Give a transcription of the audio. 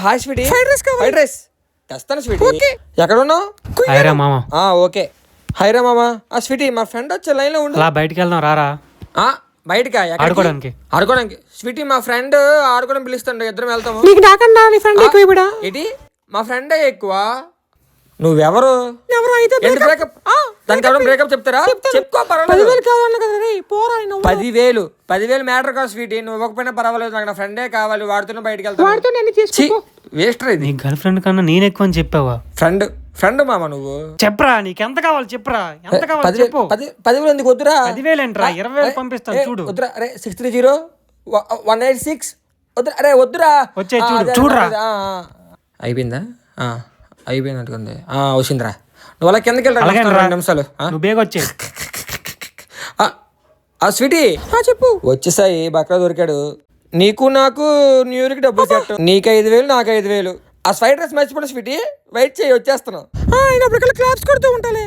Hi sweetie. Fried rice తెస్తాను sweetie. ఎక్కడ ఉన్నావు? హాయ్రా మామ. ఓకే హైరా మామా. స్వీటీ మా ఫ్రెండ్ వచ్చే లైన్ లో ఉండు. అలా బయటికి వెళ్దాం రారా. బయటకా? ఆడుకోవడానికి. ఆడుకోవడానికి స్వీటీ మా ఫ్రెండ్ ఆడుకోవడం పిలుస్తాడు, ఇద్దరం వెళ్తాము. నీకు నాకన్నా నీ ఫ్రెండ్ ఎక్కువ ఇవిడా? ఏంటి మా ఫ్రెండే ఎక్కువ? నువ్వెవరు? ఎవరు అయితే బ్రేకప్? దానికి ఎవరు బ్రేకప్ చెప్తారా? చెప్పుకో, 10,000 కావాలన్నా కదా రే, పోరా. 10,000 మ్యాటర్ కాదు స్వీటీ. నువ్వు ఇవ్వకపోయినా పర్వాలేదు, నాకు నా ఫ్రెండే కావాలి. వాడుతున్నా బయటకి వెళ్తాను. వేస్ట్ రా ఇది. నీ గర్ల్ ఫ్రెండ్ కన్నా నేను ఎక్కువ అని చెప్పావా? ఫ్రెండ్ మామ నువ్వు. చెప్పరా, నీకెంత కావాలి చెప్పరా, ఎంత కావాలి చెప్పు. 10,000 ఎందుకు? వద్దురా. 10,000 ఏంట్రా, 20,000 పంపిస్తాను చూడు. వద్దురా. అరే 630-186 వద్దురా. అరే వద్దురా. వచ్చే చూడు, చూడరా. అయిపోయిందా? అయిపోయినట్టుకుంది. వచ్చిందిరా. నువ్వు అలా కిందకి వెళ్ళరా 2 నిమిషాలు. నువ్వు బేగ వచ్చే. స్వీటీ చెప్పు. వచ్చేసాయి, బక్రా దొరికాడు. నీకు నాకు న్యూ ఇయర్కి డబ్బులు సెట్. నీకు 5,000, నాకు 5,000. ఫ్రైడ్ రైస్ మర్చిపోయిన స్వీటీ, వెయిట్ చేయి, వచ్చేస్తున్నావు. క్లాప్స్ కొడుతూ ఉంటాలే.